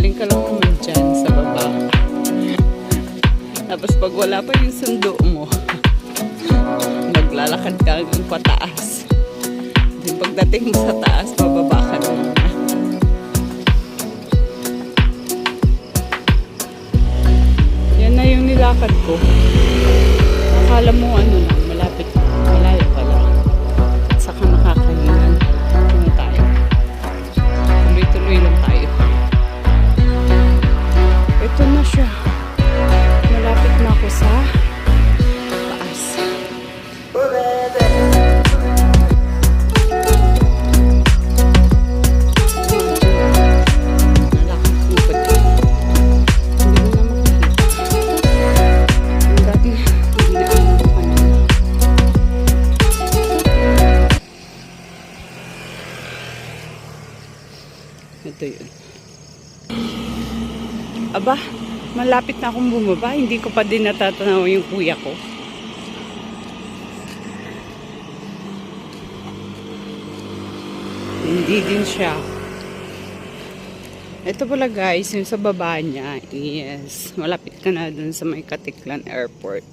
Shopping ka lang naman dyan sa baba. Tapos pag wala pa yung sundo mo, maglalakad ka hanggang pataas. Then pagdating mo sa taas, bababa ka naman. Yan na yung nilakad ko. Akala mo ano lang, malapit, malayo pala. At saka nakakahilan. Ano tayo? Tuloy-tuloy lang tayo. Ito na siya. Malapit na ako sa taas. Ito yun. Aba, malapit na akong bumaba. Hindi ko pa din natatanaw yung kuya ko. Hindi din siya. Ito pala guys, yung sa baba niya. Yes, malapit ka na dun sa may Katiklan Airport.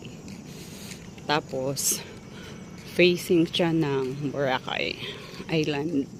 Tapos, facing siya ng Boracay Island.